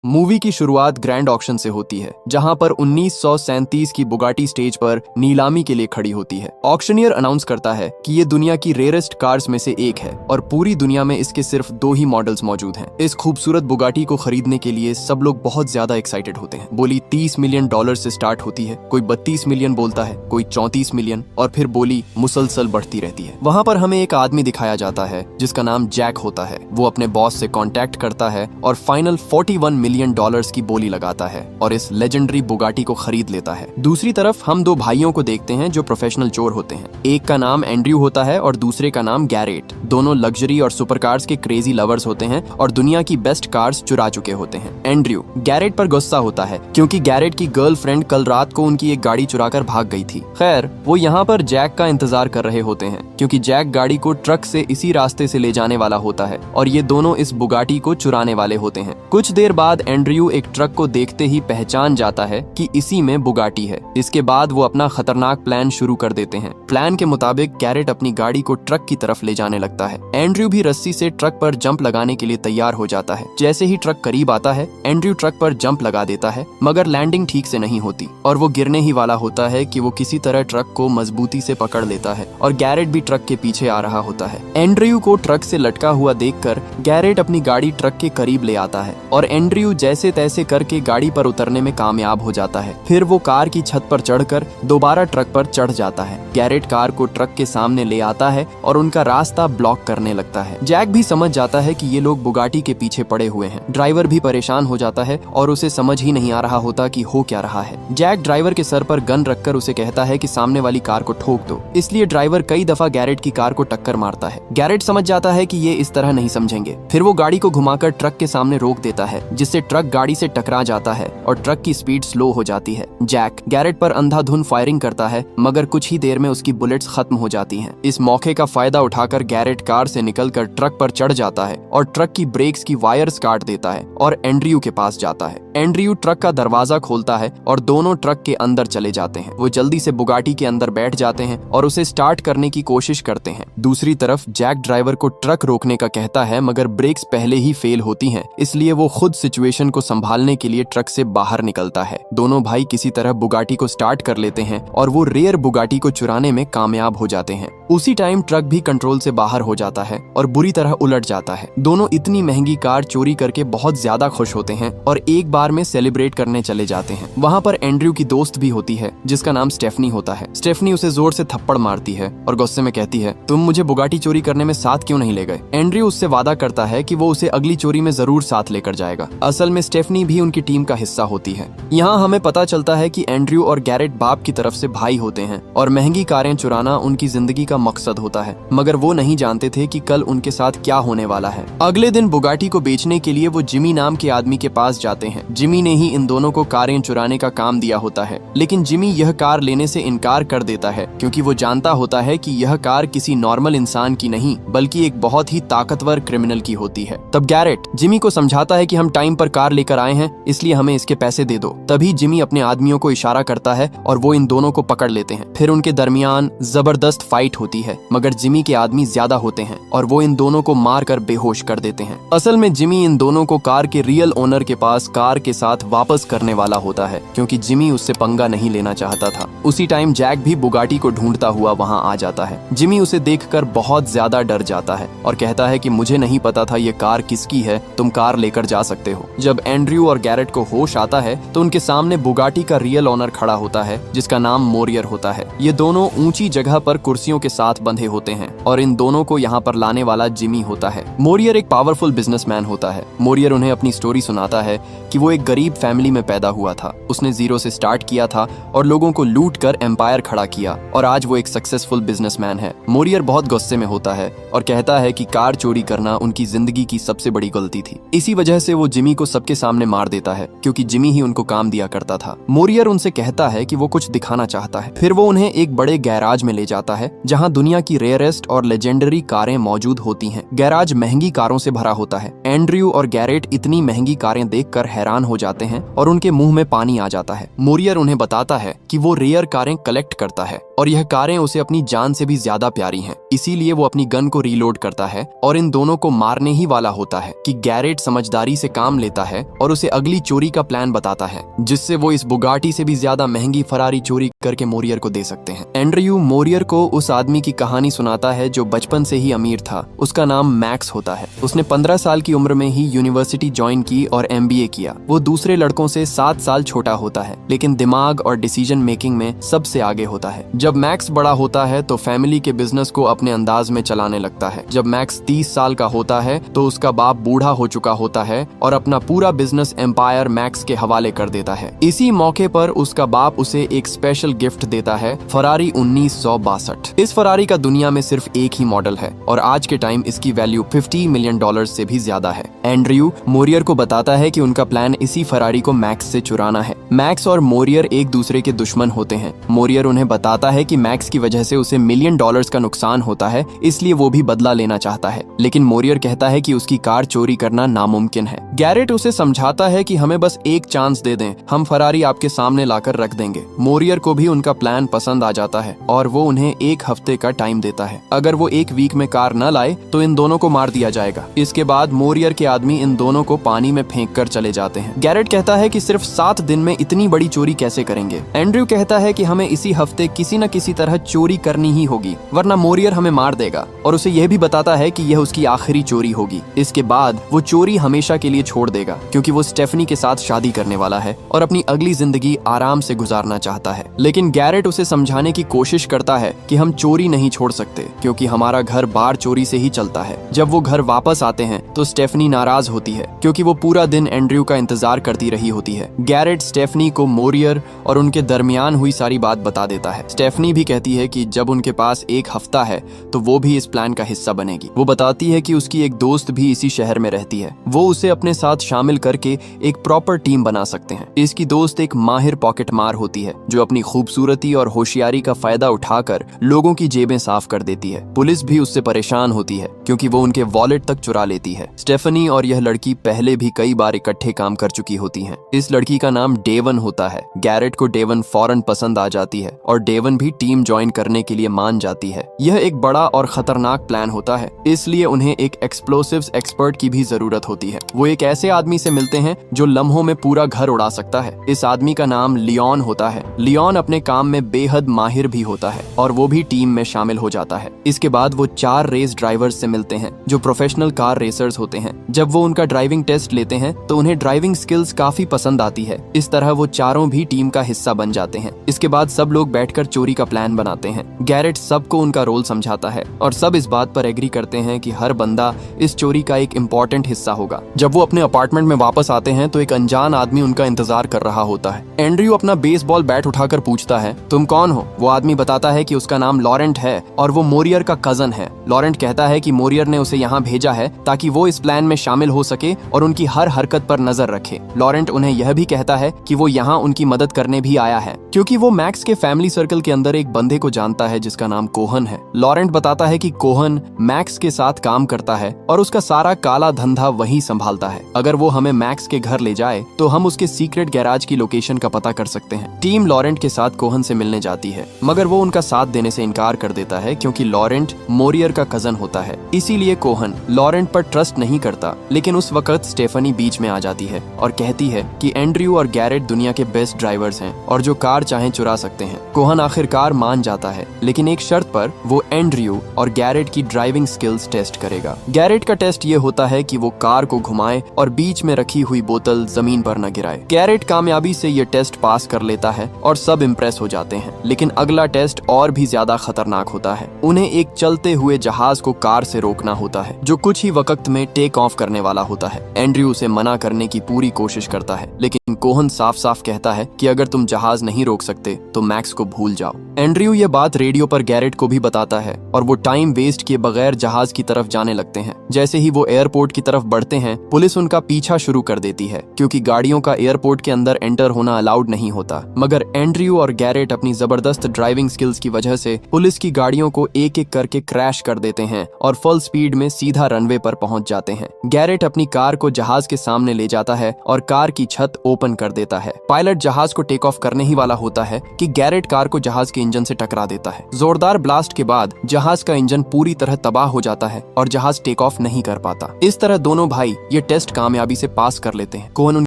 Movie की शुरुआत grand auction से होती है, जहां पर 1937 की बुगाटी स्टेज पर नीलामी के लिए खड़ी होती है। ऑक्शनियर अनाउंस करता है कि ये दुनिया की रेयरेस्ट कार्स में से एक है और पूरी दुनिया में इसके सिर्फ 2 ही मॉडल्स मौजूद हैं। इस खूबसूरत बुगाटी को खरीदने के लिए सब लोग बहुत ज्यादा एक्साइटेड होते हैं। बोली $30 मिलियन से स्टार्ट होती है, कोई 32 मिलियन बोलता है, कोई 34 मिलियन, और फिर बोली मुसलसल बढ़ती रहती है। वहां पर हमें एक आदमी दिखाया जाता है जिसका नाम जैक होता है। वो अपने बॉस से कॉन्टैक्ट करता है और फाइनल $41 मिलियन की बोली लगाता है और इस लेजेंडरी बुगाटी को खरीद लेता है। दूसरी तरफ हम 2 भाइयों को देखते हैं जो प्रोफेशनल चोर होते हैं। एक का नाम एंड्रयू होता है और दूसरे का नाम गैरेट। दोनों लग्जरी और सुपर कार्स के क्रेजी लवर्स होते हैं और दुनिया की बेस्ट कार्स चुरा चुके होते हैं। एंड्रयू गैरेट पर गुस्सा होता है क्योंकि गैरेट की गर्लफ्रेंड कल रात को उनकी एक गाड़ी चुराकर भाग गई थी। खैर, वो यहाँ पर जैक का इंतजार कर रहे होते हैं क्योंकि जैक गाड़ी को ट्रक से इसी रास्ते से ले जाने वाला होता है और ये दोनों इस बुगाटी को चुराने वाले होते हैं। कुछ देर बाद एंड्रयू एक ट्रक को देखते ही पहचान जाता है कि इसी में बुगाटी है। इसके बाद वो अपना खतरनाक प्लान शुरू कर देते हैं। प्लान के मुताबिक गैरेट अपनी गाड़ी को ट्रक की तरफ ले जाने लगता है। एंड्रयू भी रस्सी से ट्रक पर जंप लगाने के लिए तैयार हो जाता है। जैसे ही ट्रक करीब आता है, एंड्रयू ट्रक पर जंप लगा देता है, मगर लैंडिंग ठीक से नहीं होती और वो गिरने ही वाला होता है कि वो किसी तरह ट्रक को मजबूती से पकड़ लेता है और गैरेट भी ट्रक के पीछे आ रहा होता है। एंड्रयू को ट्रक से लटका हुआ देखकर गैरेट अपनी गाड़ी ट्रक के करीब ले आता है और एंड्रयू जैसे तैसे करके गाड़ी पर उतरने में कामयाब हो जाता है। फिर वो कार की छत पर चढ़कर दोबारा ट्रक पर चढ़ जाता है। गैरेट कार को ट्रक के सामने ले आता है और उनका रास्ता ब्लॉक करने लगता है। जैक भी समझ जाता है कि ये लोग बुगाटी के पीछे पड़े हुए हैं। ड्राइवर भी परेशान हो जाता है और उसे समझ ही नहीं आ रहा होता कि हो क्या रहा है। जैक ड्राइवर के सर पर गन रखकर उसे कहता है कि सामने वाली कार को ठोक दो। इसलिए ड्राइवर कई दफा गैरेट की कार को टक्कर मारता है। गैरेट समझ जाता है कि ये इस तरह नहीं समझेंगे। फिर वो गाड़ी को घुमाकर ट्रक के सामने रोक देता है, जिससे ट्रक गाड़ी से टकरा जाता है और ट्रक की स्पीड स्लो हो जाती है। जैक गैरेट पर अंधाधुंध फायरिंग करता है, मगर कुछ ही देर में उसकी बुलेट्स खत्म हो जाती हैं। इस मौके का फायदा उठाकर गैरेट कार से निकलकर ट्रक पर चढ़ जाता है और ट्रक की ब्रेक्स की वायर्स काट देता है और एंड्रयू के पास जाता है। एंड्रयू ट्रक का दरवाजा खोलता है और दोनों ट्रक के अंदर चले जाते हैं। वो जल्दी से बुगाटी के अंदर बैठ जाते हैं और उसे स्टार्ट करने की कोशिश करते हैं। दूसरी तरफ जैक ड्राइवर को ट्रक रोकने का कहता है, मगर ब्रेक्स पहले ही फेल होती हैं, इसलिए वो खुद सिचुएशन को संभालने के लिए ट्रक से बाहर निकलता है। दोनों भाई किसी तरह बुगाटी को स्टार्ट कर लेते हैं और वो रेयर बुगाटी को चुराने में कामयाब हो जाते हैं। उसी टाइम ट्रक भी कंट्रोल से बाहर हो जाता है और बुरी तरह उलट जाता है। दोनों इतनी महंगी कार चोरी करके बहुत ज्यादा खुश होते हैं और एक बार में सेलिब्रेट करने चले जाते हैं। वहाँ पर एंड्रयू की दोस्त भी होती है जिसका नाम स्टेफनी होता है। स्टेफनी उसे जोर से थप्पड़ मारती है और गुस्से में कहती है, तुम मुझे बुगाटी चोरी करने में साथ क्यों नहीं ले गए। एंड्रयू उससे वादा करता है कि वो उसे अगली चोरी में जरूर साथ लेकर जाएगा। असल में स्टेफनी भी उनकी टीम का हिस्सा होती है। यहाँ हमें पता चलता है कि एंड्रयू और गैरेट बाप की तरफ से भाई होते हैं और महंगी कारें चुराना उनकी जिंदगी का मकसद होता है, मगर वो नहीं जानते थे कि कल उनके साथ क्या होने वाला है। अगले दिन बुगाटी को बेचने के लिए वो जिमी नाम के आदमी के पास जाते हैं। जिमी ने ही इन दोनों को कारें चुराने का काम दिया होता है, लेकिन जिमी यह कार लेने से इनकार कर देता है क्योंकि वो जानता होता है कि यह कार किसी नॉर्मल इंसान की नहीं बल्कि एक बहुत ही ताकतवर क्रिमिनल की होती है। तब गैरेट जिमी को समझाता है कि हम टाइम पर कार लेकर आए हैं, इसलिए हमें इसके पैसे दे दो। तभी जिमी अपने आदमियों को इशारा करता है और वो इन दोनों को पकड़ लेते हैं। फिर उनके दरमियान जबरदस्त फाइट होती है, मगर जिमी के आदमी ज्यादा होते हैं और वो इन दोनों को मार कर बेहोश कर देते हैं। असल में जिमी इन दोनों को कार के रियल ओनर के पास कार के साथ वापस करने वाला होता है क्योंकि जिमी उससे पंगा नहीं लेना चाहता था। उसी टाइम जैक भी बुगाटी को ढूंढता हुआ वहाँ आ जाता है। जिमी उसे देखकर बहुत ज्यादा डर जाता है और कहता है कि मुझे नहीं पता था ये कार किसकी है, तुम कार लेकर जा सकते हो। जब एंड्रयू और गैरेट को होश आता है तो उनके सामने बुगाटी का रियल ओनर खड़ा होता है जिसका नाम मोरियर होता है। ये दोनों ऊंची जगह पर कुर्सियों के साथ बंधे होते हैं और इन दोनों को यहाँ पर लाने वाला जिमी होता है। मोरियर एक पावरफुल बिजनेसमैन होता है। मोरियर उन्हें अपनी स्टोरी सुनाता है कि वो एक गरीब फैमिली में पैदा हुआ था। उसने जीरो से स्टार्ट किया था और लोगों को लूट कर एम्पायर खड़ा किया और आज वो एक सक्सेसफुल बिजनेसमैन है। मोरियर बहुत गुस्से में होता है और कहता है कि कार चोरी करना उनकी जिंदगी की सबसे बड़ी गलती थी। इसी वजह से वो जिमी को सबके सामने मार देता है क्योंकि जिमी ही उनको काम दिया करता था। मोरियर उनसे कहता है कि वो कुछ दिखाना चाहता है। फिर वो उन्हें एक बड़े गैराज में ले जाता है जहाँ दुनिया की रेयरेस्ट और लेजेंडरी कारें मौजूद होती हैं। गैराज महंगी कारों से भरा होता है। एंड्रयू और गैरेट इतनी महंगी कारें देखकर हैरान हो जाते हैं और उनके मुंह में पानी आ जाता है। मोरियर उन्हें बताता है कि वो रेयर रेयर कारें कलेक्ट करता है और यह कारें उसे अपनी जान से भी ज्यादा प्यारी हैं। इसीलिए वो अपनी गन को रीलोड करता है और इन दोनों को मारने ही वाला होता है कि गैरेट समझदारी से काम लेता है और उसे अगली चोरी का प्लान बताता है, जिससे वो इस बुगाटी से भी ज्यादा महंगी फरारी चोरी करके मोरियर को दे सकते हैं। एंड्रयू मोरियर को उस आदमी की कहानी सुनाता है जो बचपन से ही अमीर था। उसका नाम मैक्स होता है। उसने 15 साल की उम्र में ही यूनिवर्सिटी ज्वाइन की और MBA किया। वो दूसरे लड़कों से 7 साल छोटा होता है, लेकिन दिमाग और डिसीजन मेकिंग में सबसे आगे होता है। जब मैक्स बड़ा होता है तो फैमिली के बिजनेस को अपने अंदाज में चलाने लगता है। जब मैक्स 30 साल का होता है तो उसका बाप बूढ़ा हो चुका होता है और अपना पूरा बिजनेस एम्पायर मैक्स के हवाले कर देता है। इसी मौके पर उसका बाप उसे एक स्पेशल गिफ्ट देता है, फरारी 1962। इस फरारी का दुनिया में सिर्फ एक ही मॉडल है और आज के टाइम इसकी वैल्यू $50 मिलियन से भी ज्यादा है। एंड्रयू मोरियर को बताता है कि उनका प्लान इसी फरारी को मैक्स से चुराना है। मैक्स और मोरियर एक दूसरे के दुश्मन होते हैं। मोरियर उन्हें बताता है कि मैक्स की वजह से उसे $1 मिलियन का नुकसान होता है, इसलिए वो भी बदला लेना चाहता है। लेकिन मोरियर कहता है कि उसकी कार चोरी करना नामुमकिन है। गैरेट उसे समझाता है कि हमें बस एक चांस दे दें, हम फरारी आपके सामने लाकर रख देंगे। मोरियर को भी उनका प्लान पसंद आ जाता है और वो उन्हें 1 हफ्ते का टाइम देता है। अगर वो 1 वीक में कार न लाए तो इन दोनों को मार दिया जाएगा। इसके बाद मोरियर के आदमी इन दोनों को पानी में फेंक कर चले जाते हैं। गैरेट कहता है कि सिर्फ 7 दिन में इतनी बड़ी चोरी कैसे करेंगे। एंड्रयू कहता है कि हमें इसी हफ्ते किसी न किसी तरह चोरी करनी ही होगी, वरना मोरियर हमें मार देगा, और उसे यह भी बताता है कि यह उसकी आखिरी चोरी होगी। इसके बाद वो चोरी हमेशा के लिए छोड़ देगा, क्योंकि वो स्टेफनी के साथ शादी करने वाला है और अपनी अगली जिंदगी आराम से गुजारना चाहता है। लेकिन गैरेट उसे समझाने की कोशिश करता है कि हम चोरी नहीं छोड़ सकते, क्योंकि हमारा घर बार चोरी से ही चलता है। जब वो घर वापस आते हैं तो स्टेफनी नाराज होती है, क्योंकि वो पूरा दिन एंड्रयू का इंतजार करती रही होती है। गैरेट स्टेफनी को मोरियर और उनके दरमियान हुई सारी बात बता देता है। स्टेफनी भी कहती है कि जब उनके पास 1 हफ्ता है तो वो भी इस प्लान का हिस्सा बनेगी। वो बताती है कि उसकी एक दोस्त भी इसी शहर में रहती है, वो उसे अपने साथ शामिल करके एक प्रॉपर टीम बना सकते हैं। इसकी दोस्त एक माहिर पॉकेट मार होती है, जो अपनी खूबसूरती और होशियारी का फायदा उठाकर लोगों की जेबें साफ कर देती है। पुलिस भी उससे परेशान होती है, क्योंकि वो उनके वॉलेट तक चुरा लेती है। स्टेफनी और यह लड़की पहले भी कई बार इकट्ठे काम कर चुकी होती हैं। इस लड़की का नाम डेवन होता है। गैरेट को डेवन फौरन पसंद आ जाती है और डेवन भी टीम ज्वाइन करने के लिए मान जाती है। यह एक बड़ा और खतरनाक प्लान होता है, इसलिए उन्हें एक एक्सप्लोसिव्स एक्सपर्ट की भी जरूरत होती है। वो एक ऐसे आदमी से मिलते हैं जो लम्हों में पूरा घर उड़ा सकता है। इस आदमी का नाम लियोन होता है। लियोन अपने काम में बेहद माहिर भी होता है और वो भी टीम में शामिल हो जाता है। इसके बाद वो 4 रेस ड्राइवर्स से मिलते हैं जो प्रोफेशनल कार रेसर्स होते हैं। जब वो उनका ड्राइविंग टेस्ट लेते हैं तो उन्हें ड्राइविंग स्किल्स काफी पसंद आती है। इस तरह वो चारों भी टीम का हिस्सा बन जाते हैं। इसके बाद सब लोग बैठकर चोरी का प्लान बनाते हैं। गैरेट सबको उनका रोल समझाता है और सब इस बात पर एग्री करते हैं कि हर बंदा इस चोरी का एक इम्पोर्टेंट हिस्सा होगा। जब वो अपने अपार्टमेंट में वापस आते हैं तो एक अनजान आदमी उनका इंतजार कर रहा होता है। एंड्रयू अपना बेसबॉल बैट उठाकर पूछता है, तुम कौन हो? वो आदमी बताता है कि उसका नाम लॉरेंट है और वो मोरियर का कजन है। लॉरेंट कहता है कि मोरियर ने उसे यहाँ भेजा है ताकि वो इस प्लान में शामिल हो सके और उनकी हर हरकत पर नजर रखे। लॉरेंट उन्हें यह भी कहता है कि वो यहाँ उनकी मदद करने भी आया है, क्योंकि वो मैक्स के फैमिली सर्कल के अंदर एक बंदे को जानता है जिसका नाम कोहन है। लॉरेंट बताता है कि कोहन मैक्स के साथ काम करता है और उसका सारा काला धंधा वही संभालता है। अगर वो हमें मैक्स के घर ले जाए तो हम उसके सीक्रेट गैराज की लोकेशन का पता कर सकते हैं। टीम लॉरेंट के साथ कोहन से मिलने जाती है, मगर वो उनका साथ देने से इनकार कर देता है, क्योंकि लॉरेंट मोरियर का कजन होता है। इसीलिए कोहन लॉरेंट पर ट्रस्ट नहीं करता। लेकिन उस वक्त स्टेफनी बीच में आ जाती है और कहती है कि एंड्रयू और गैरेट दुनिया के बेस्ट ड्राइवर्स हैं और जो कार चाहे चुरा सकते हैं। कोहन आखिरकार मान जाता है, लेकिन एक शर्त पर। वो एंड्रयू और गैरेट की ड्राइविंग स्किल्स टेस्ट करेगा। गैरेट का टेस्ट ये होता है कि वो कार को घुमाए और बीच में रखी हुई बोतल जमीन पर न गिराए। गैरेट कामयाबी से ये टेस्ट पास कर लेता है और सब इम्प्रेस हो जाते हैं। लेकिन अगला टेस्ट और भी ज्यादा खतरनाक होता है। उन्हें एक चलते हुए जहाज को कार से रोकना होता है, जो कुछ ही वक्त में टेक ऑफ करने वाला होता है। एंड्रयू उसे मना करने की पूरी कोशिश करता है, लेकिन कोहन साफ साफ कहता है कि अगर तुम जहाज नहीं रोक सकते तो मैक्स को भूल जाओ। एंड्रयू ये बात रेडियो पर गैरेट को भी बताता है और वो टाइम वेस्ट किए बगैर जहाज की तरफ जाने लगते हैं। जैसे ही वो एयरपोर्ट की तरफ बढ़ते हैं, पुलिस उनका पीछा शुरू कर देती है, क्योंकि गाड़ियों का एयरपोर्ट के अंदर एंटर होना अलाउड नहीं होता। मगर एंड्रयू और गैरेट अपनी जबरदस्त ड्राइविंग स्किल्स की वजह से पुलिस की गाड़ियों को एक एक करके क्रैश कर देते हैं और फुल स्पीड में सीधा रनवे पर पहुंच जाते हैं। गैरेट अपनी कार को जहाज के सामने ले जाता है और कार की छत ओपन कर देता है। पायलट जहाज को टेक ऑफ करने ही वाला होता है कि गैरेट कार को जहाज के इंजन से टकरा देता है। जोरदार ब्लास्ट के बाद जहाज का इंजन पूरी तरह तबाह हो जाता है और जहाज टेक ऑफ नहीं कर पाता। इस तरह दोनों भाई ये टेस्ट कामयाबी से पास कर लेते हैं। कोहन